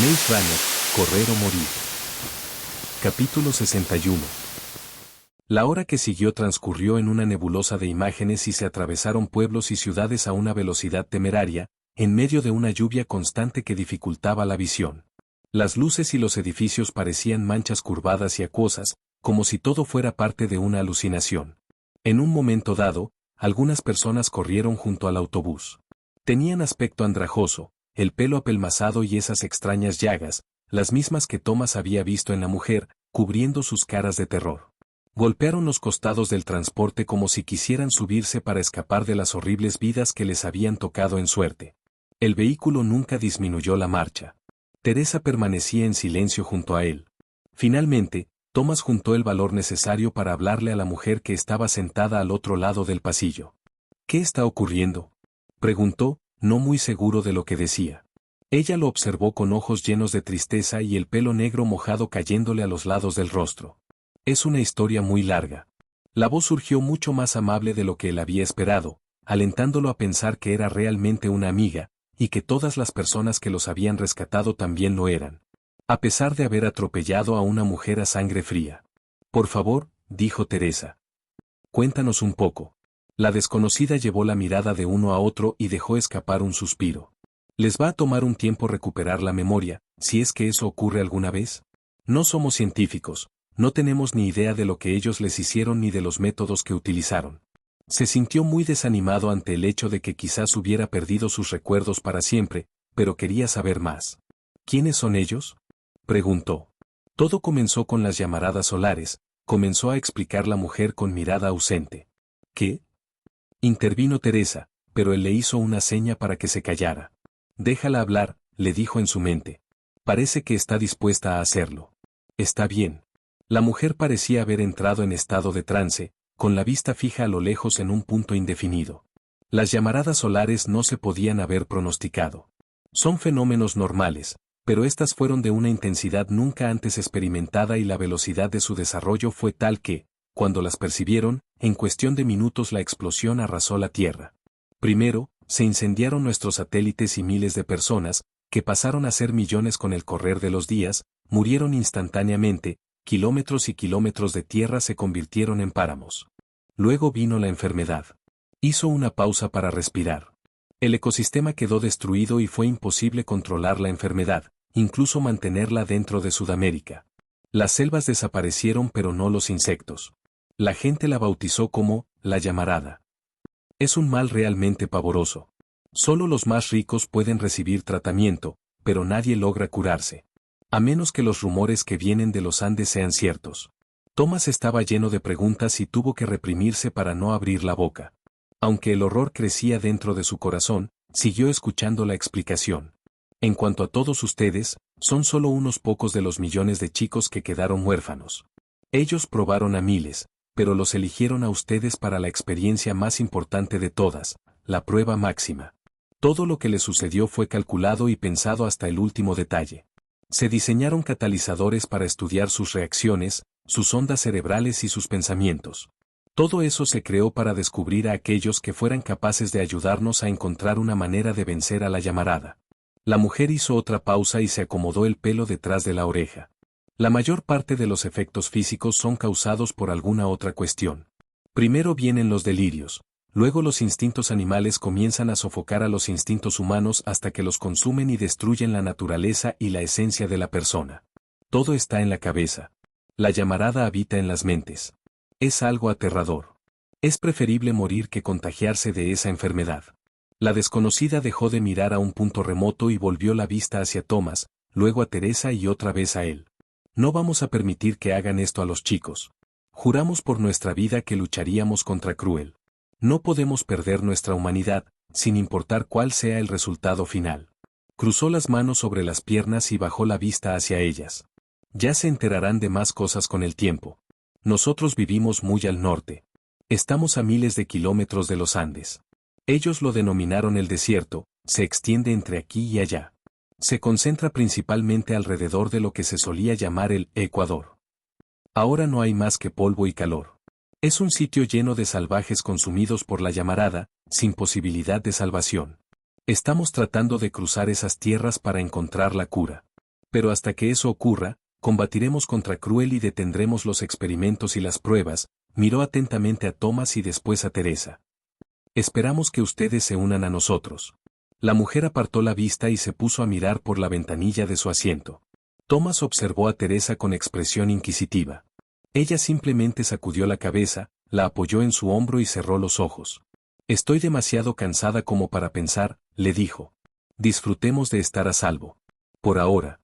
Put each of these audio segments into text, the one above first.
Maze Runner, correr o morir. Capítulo 61. La hora que siguió transcurrió en una nebulosa de imágenes y se atravesaron pueblos y ciudades a una velocidad temeraria, en medio de una lluvia constante que dificultaba la visión. Las luces y los edificios parecían manchas curvadas y acuosas, como si todo fuera parte de una alucinación. En un momento dado, algunas personas corrieron junto al autobús. Tenían aspecto andrajoso, el pelo apelmazado y esas extrañas llagas, las mismas que Thomas había visto en la mujer, cubriendo sus caras de terror. Golpearon los costados del transporte como si quisieran subirse para escapar de las horribles vidas que les habían tocado en suerte. El vehículo nunca disminuyó la marcha. Teresa permanecía en silencio junto a él. Finalmente, Thomas juntó el valor necesario para hablarle a la mujer que estaba sentada al otro lado del pasillo. ¿Qué está ocurriendo?, preguntó, no muy seguro de lo que decía. Ella lo observó con ojos llenos de tristeza y el pelo negro mojado cayéndole a los lados del rostro. Es una historia muy larga. La voz surgió mucho más amable de lo que él había esperado, alentándolo a pensar que era realmente una amiga, y que todas las personas que los habían rescatado también lo eran. A pesar de haber atropellado a una mujer a sangre fría. Por favor, dijo Teresa. Cuéntanos un poco. La desconocida llevó la mirada de uno a otro y dejó escapar un suspiro. ¿Les va a tomar un tiempo recuperar la memoria, si es que eso ocurre alguna vez? No somos científicos, no tenemos ni idea de lo que ellos les hicieron ni de los métodos que utilizaron. Se sintió muy desanimado ante el hecho de que quizás hubiera perdido sus recuerdos para siempre, pero quería saber más. ¿Quiénes son ellos?, preguntó. Todo comenzó con las llamaradas solares, comenzó a explicar la mujer con mirada ausente. ¿Qué?, intervino Teresa, pero él le hizo una seña para que se callara. Déjala hablar, le dijo en su mente. Parece que está dispuesta a hacerlo. Está bien. La mujer parecía haber entrado en estado de trance, con la vista fija a lo lejos en un punto indefinido. Las llamaradas solares no se podían haber pronosticado. Son fenómenos normales, pero estas fueron de una intensidad nunca antes experimentada y la velocidad de su desarrollo fue tal que, cuando las percibieron, en cuestión de minutos la explosión arrasó la Tierra. Primero, se incendiaron nuestros satélites y miles de personas, que pasaron a ser millones con el correr de los días, murieron instantáneamente, kilómetros y kilómetros de tierra se convirtieron en páramos. Luego vino la enfermedad. Hizo una pausa para respirar. El ecosistema quedó destruido y fue imposible controlar la enfermedad, incluso mantenerla dentro de Sudamérica. Las selvas desaparecieron pero no los insectos. La gente la bautizó como la llamarada. Es un mal realmente pavoroso. Solo los más ricos pueden recibir tratamiento, pero nadie logra curarse. A menos que los rumores que vienen de los Andes sean ciertos. Thomas estaba lleno de preguntas y tuvo que reprimirse para no abrir la boca. Aunque el horror crecía dentro de su corazón, siguió escuchando la explicación. En cuanto a todos ustedes, son solo unos pocos de los millones de chicos que quedaron huérfanos. Ellos probaron a miles, pero los eligieron a ustedes para la experiencia más importante de todas, la prueba máxima. Todo lo que les sucedió fue calculado y pensado hasta el último detalle. Se diseñaron catalizadores para estudiar sus reacciones, sus ondas cerebrales y sus pensamientos. Todo eso se creó para descubrir a aquellos que fueran capaces de ayudarnos a encontrar una manera de vencer a la llamarada. La mujer hizo otra pausa y se acomodó el pelo detrás de la oreja. La mayor parte de los efectos físicos son causados por alguna otra cuestión. Primero vienen los delirios, luego los instintos animales comienzan a sofocar a los instintos humanos hasta que los consumen y destruyen la naturaleza y la esencia de la persona. Todo está en la cabeza. La llamarada habita en las mentes. Es algo aterrador. Es preferible morir que contagiarse de esa enfermedad. La desconocida dejó de mirar a un punto remoto y volvió la vista hacia Thomas, luego a Teresa y otra vez a él. No vamos a permitir que hagan esto a los chicos. Juramos por nuestra vida que lucharíamos contra Cruel. No podemos perder nuestra humanidad, sin importar cuál sea el resultado final. Cruzó las manos sobre las piernas y bajó la vista hacia ellas. Ya se enterarán de más cosas con el tiempo. Nosotros vivimos muy al norte. Estamos a miles de kilómetros de los Andes. Ellos lo denominaron el desierto, se extiende entre aquí y allá. Se concentra principalmente alrededor de lo que se solía llamar el Ecuador. Ahora no hay más que polvo y calor. Es un sitio lleno de salvajes consumidos por la llamarada, sin posibilidad de salvación. Estamos tratando de cruzar esas tierras para encontrar la cura. Pero hasta que eso ocurra, combatiremos contra Cruel y detendremos los experimentos y las pruebas. Miró atentamente a Thomas y después a Teresa. Esperamos que ustedes se unan a nosotros. La mujer apartó la vista y se puso a mirar por la ventanilla de su asiento. Thomas observó a Teresa con expresión inquisitiva. Ella simplemente sacudió la cabeza, la apoyó en su hombro y cerró los ojos. Estoy demasiado cansada como para pensar, le dijo. Disfrutemos de estar a salvo. Por ahora.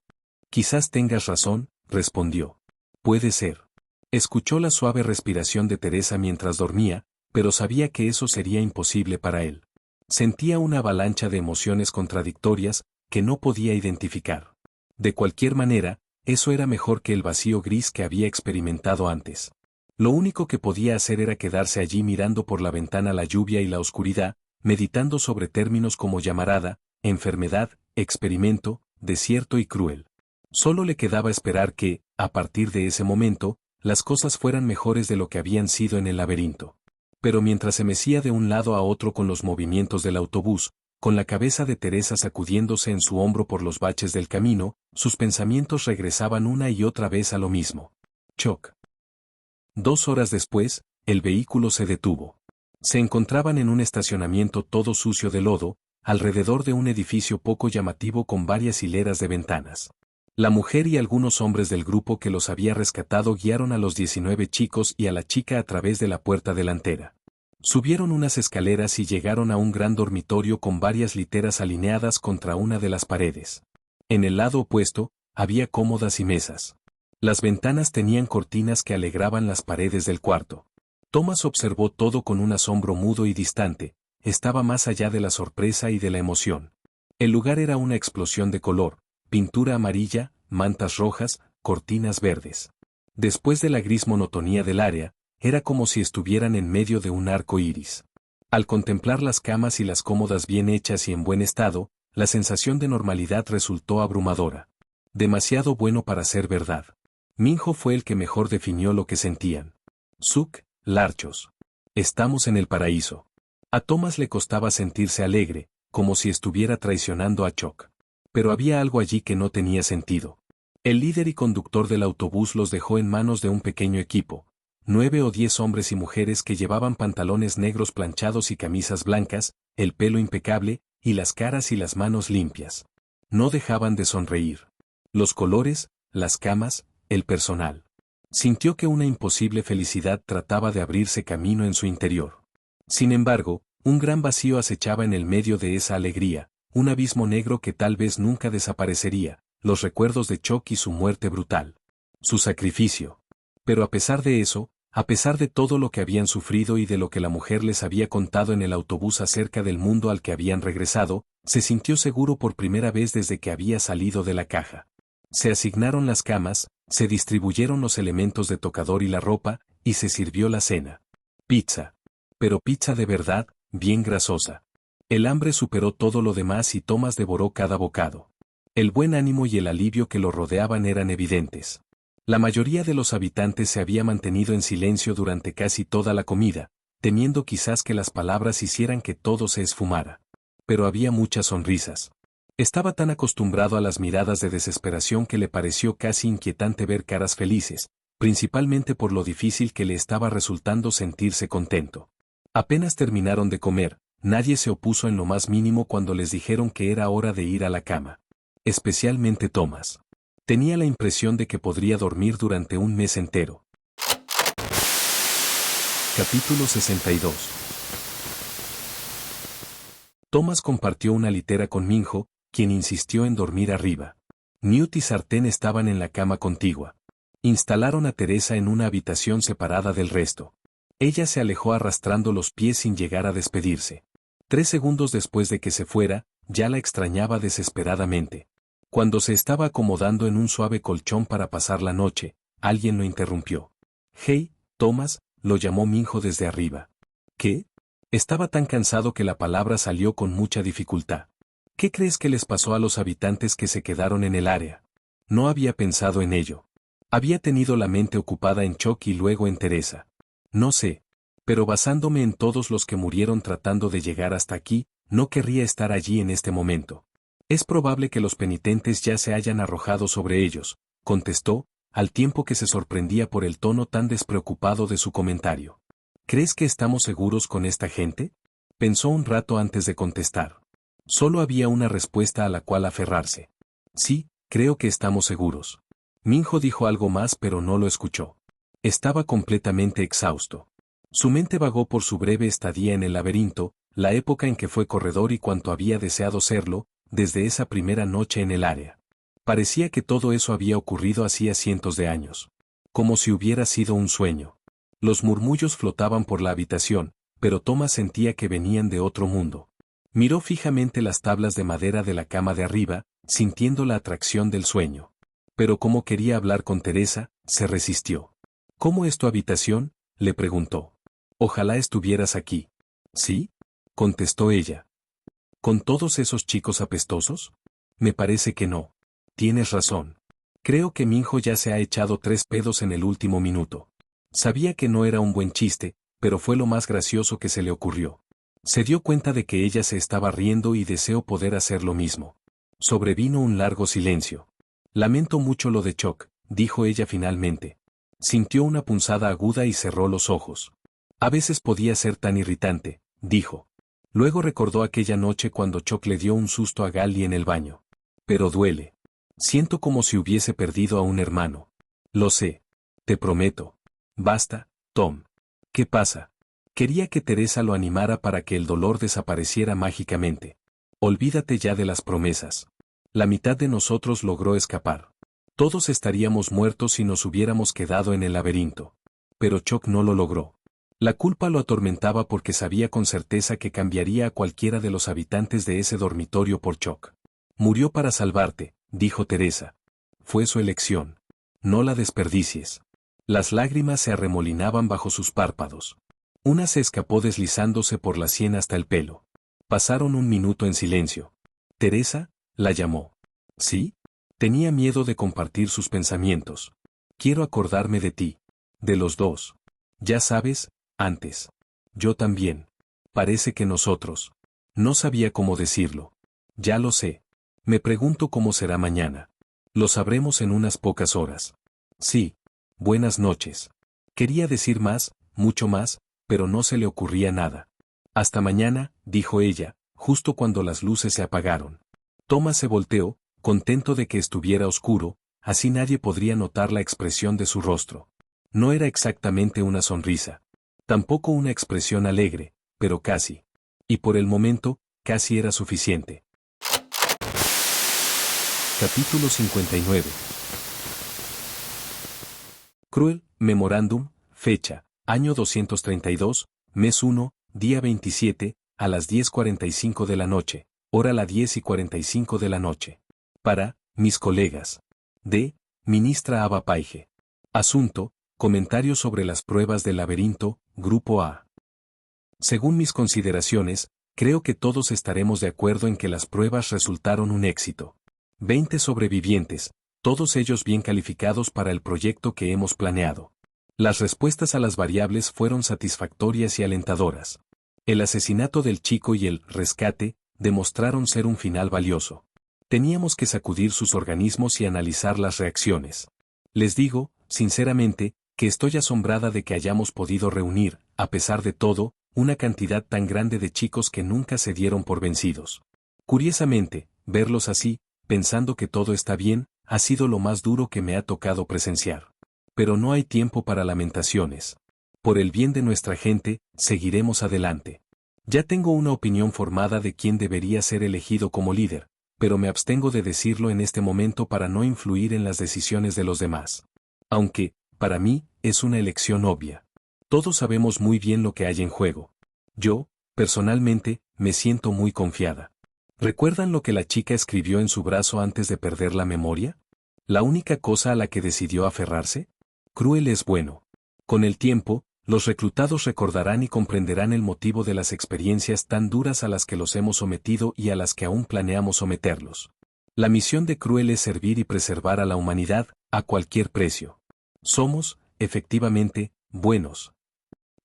Quizás tengas razón, respondió. Puede ser. Escuchó la suave respiración de Teresa mientras dormía, pero sabía que eso sería imposible para él. Sentía una avalancha de emociones contradictorias que no podía identificar. De cualquier manera, eso era mejor que el vacío gris que había experimentado antes. Lo único que podía hacer era quedarse allí mirando por la ventana la lluvia y la oscuridad, meditando sobre términos como llamarada, enfermedad, experimento, desierto y cruel. Solo le quedaba esperar que, a partir de ese momento, las cosas fueran mejores de lo que habían sido en el laberinto. Pero mientras se mecía de un lado a otro con los movimientos del autobús, con la cabeza de Teresa sacudiéndose en su hombro por los baches del camino, sus pensamientos regresaban una y otra vez a lo mismo. Choc. 2 horas después, el vehículo se detuvo. Se encontraban en un estacionamiento todo sucio de lodo, alrededor de un edificio poco llamativo con varias hileras de ventanas. La mujer y algunos hombres del grupo que los había rescatado guiaron a los 19 chicos y a la chica a través de la puerta delantera. Subieron unas escaleras y llegaron a un gran dormitorio con varias literas alineadas contra una de las paredes. En el lado opuesto, había cómodas y mesas. Las ventanas tenían cortinas que alegraban las paredes del cuarto. Thomas observó todo con un asombro mudo y distante, estaba más allá de la sorpresa y de la emoción. El lugar era una explosión de color. Pintura amarilla, mantas rojas, cortinas verdes. Después de la gris monotonía del área, era como si estuvieran en medio de un arco iris. Al contemplar las camas y las cómodas bien hechas y en buen estado, la sensación de normalidad resultó abrumadora. Demasiado bueno para ser verdad. Minho fue el que mejor definió lo que sentían. Suk, Larchos. Estamos en el paraíso. A Thomas le costaba sentirse alegre, como si estuviera traicionando a Choc. Pero había algo allí que no tenía sentido. El líder y conductor del autobús los dejó en manos de un pequeño equipo, 9 o 10 hombres y mujeres que llevaban pantalones negros planchados y camisas blancas, el pelo impecable, y las caras y las manos limpias. No dejaban de sonreír. Los colores, las camas, el personal. Sintió que una imposible felicidad trataba de abrirse camino en su interior. Sin embargo, un gran vacío acechaba en el medio de esa alegría. Un abismo negro que tal vez nunca desaparecería, los recuerdos de Choc y su muerte brutal. Su sacrificio. Pero a pesar de eso, a pesar de todo lo que habían sufrido y de lo que la mujer les había contado en el autobús acerca del mundo al que habían regresado, se sintió seguro por primera vez desde que había salido de la caja. Se asignaron las camas, se distribuyeron los elementos de tocador y la ropa, y se sirvió la cena. Pizza. Pero pizza de verdad, bien grasosa. El hambre superó todo lo demás y Thomas devoró cada bocado. El buen ánimo y el alivio que lo rodeaban eran evidentes. La mayoría de los habitantes se había mantenido en silencio durante casi toda la comida, temiendo quizás que las palabras hicieran que todo se esfumara. Pero había muchas sonrisas. Estaba tan acostumbrado a las miradas de desesperación que le pareció casi inquietante ver caras felices, principalmente por lo difícil que le estaba resultando sentirse contento. Apenas terminaron de comer. Nadie se opuso en lo más mínimo cuando les dijeron que era hora de ir a la cama. Especialmente Thomas. Tenía la impresión de que podría dormir durante un mes entero. Capítulo 62. Thomas compartió una litera con Minho, quien insistió en dormir arriba. Newt y Sartén estaban en la cama contigua. Instalaron a Teresa en una habitación separada del resto. Ella se alejó arrastrando los pies sin llegar a despedirse. 3 segundos después de que se fuera, ya la extrañaba desesperadamente. Cuando se estaba acomodando en un suave colchón para pasar la noche, alguien lo interrumpió. «Hey, Thomas», lo llamó Minho desde arriba. «¿Qué?». Estaba tan cansado que la palabra salió con mucha dificultad. «¿Qué crees que les pasó a los habitantes que se quedaron en el área?». No había pensado en ello. Había tenido la mente ocupada en Choc y luego en Teresa. «No sé. Pero basándome en todos los que murieron tratando de llegar hasta aquí, no querría estar allí en este momento». Es probable que los penitentes ya se hayan arrojado sobre ellos, contestó, al tiempo que se sorprendía por el tono tan despreocupado de su comentario. ¿Crees que estamos seguros con esta gente? Pensó un rato antes de contestar. Solo había una respuesta a la cual aferrarse. Sí, creo que estamos seguros. Minho dijo algo más pero no lo escuchó. Estaba completamente exhausto. Su mente vagó por su breve estadía en el laberinto, la época en que fue corredor y cuanto había deseado serlo, desde esa primera noche en el área. Parecía que todo eso había ocurrido hacía cientos de años. Como si hubiera sido un sueño. Los murmullos flotaban por la habitación, pero Thomas sentía que venían de otro mundo. Miró fijamente las tablas de madera de la cama de arriba, sintiendo la atracción del sueño. Pero como quería hablar con Teresa, se resistió. ¿Cómo es tu habitación?, le preguntó. Ojalá estuvieras aquí. ¿Sí?, contestó ella. ¿Con todos esos chicos apestosos? Me parece que no. Tienes razón. Creo que Minho ya se ha echado 3 pedos en el último minuto. Sabía que no era un buen chiste, pero fue lo más gracioso que se le ocurrió. Se dio cuenta de que ella se estaba riendo y deseó poder hacer lo mismo. Sobrevino un largo silencio. Lamento mucho lo de Chuck, dijo ella finalmente. Sintió una punzada aguda y cerró los ojos. A veces podía ser tan irritante, dijo. Luego recordó aquella noche cuando Chuck le dio un susto a Gally en el baño. Pero duele. Siento como si hubiese perdido a un hermano. Lo sé. Te prometo. Basta, Tom. ¿Qué pasa? Quería que Teresa lo animara para que el dolor desapareciera mágicamente. Olvídate ya de las promesas. La mitad de nosotros logró escapar. Todos estaríamos muertos si nos hubiéramos quedado en el laberinto. Pero Chuck no lo logró. La culpa lo atormentaba porque sabía con certeza que cambiaría a cualquiera de los habitantes de ese dormitorio por Chuck. Murió para salvarte, dijo Teresa. Fue su elección. No la desperdicies. Las lágrimas se arremolinaban bajo sus párpados. Una se escapó deslizándose por la sien hasta el pelo. Pasaron un minuto en silencio. Teresa, la llamó. ¿Sí? Tenía miedo de compartir sus pensamientos. Quiero acordarme de ti. De los dos. Ya sabes, antes. Yo también. Parece que nosotros. No sabía cómo decirlo. Ya lo sé. Me pregunto cómo será mañana. Lo sabremos en unas pocas horas. Sí. Buenas noches. Quería decir más, mucho más, pero no se le ocurría nada. Hasta mañana, dijo ella, justo cuando las luces se apagaron. Thomas se volteó, contento de que estuviera oscuro, así nadie podría notar la expresión de su rostro. No era exactamente una sonrisa. Tampoco una expresión alegre, pero casi. Y por el momento, casi era suficiente. Capítulo 59. Cruel, memorándum, fecha, año 232, mes 1, día 27, a las 10:45 de la noche, hora la 10:45 de la noche. Para, mis colegas. D. Ministra Ava Paige. Asunto, comentarios sobre las pruebas del laberinto, Grupo A. Según mis consideraciones, creo que todos estaremos de acuerdo en que las pruebas resultaron un éxito. 20 sobrevivientes, todos ellos bien calificados para el proyecto que hemos planeado. Las respuestas a las variables fueron satisfactorias y alentadoras. El asesinato del chico y el rescate demostraron ser un final valioso. Teníamos que sacudir sus organismos y analizar las reacciones. Les digo, sinceramente, que estoy asombrada de que hayamos podido reunir, a pesar de todo, una cantidad tan grande de chicos que nunca se dieron por vencidos. Curiosamente, verlos así, pensando que todo está bien, ha sido lo más duro que me ha tocado presenciar. Pero no hay tiempo para lamentaciones. Por el bien de nuestra gente, seguiremos adelante. Ya tengo una opinión formada de quién debería ser elegido como líder, pero me abstengo de decirlo en este momento para no influir en las decisiones de los demás. Aunque, para mí, es una elección obvia. Todos sabemos muy bien lo que hay en juego. Yo, personalmente, me siento muy confiada. ¿Recuerdan lo que la chica escribió en su brazo antes de perder la memoria? ¿La única cosa a la que decidió aferrarse? Cruel es bueno. Con el tiempo, los reclutados recordarán y comprenderán el motivo de las experiencias tan duras a las que los hemos sometido y a las que aún planeamos someterlos. La misión de Cruel es servir y preservar a la humanidad, a cualquier precio. Somos, efectivamente, buenos.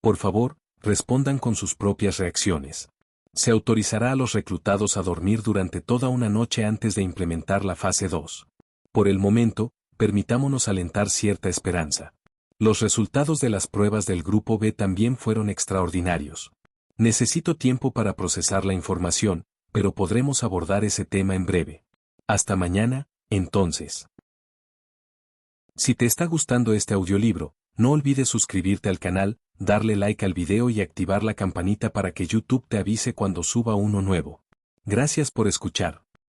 Por favor, respondan con sus propias reacciones. Se autorizará a los reclutados a dormir durante toda una noche antes de implementar la fase 2. Por el momento, permitámonos alentar cierta esperanza. Los resultados de las pruebas del Grupo B también fueron extraordinarios. Necesito tiempo para procesar la información, pero podremos abordar ese tema en breve. Hasta mañana, entonces. Si te está gustando este audiolibro, no olvides suscribirte al canal, darle like al video y activar la campanita para que YouTube te avise cuando suba uno nuevo. Gracias por escuchar.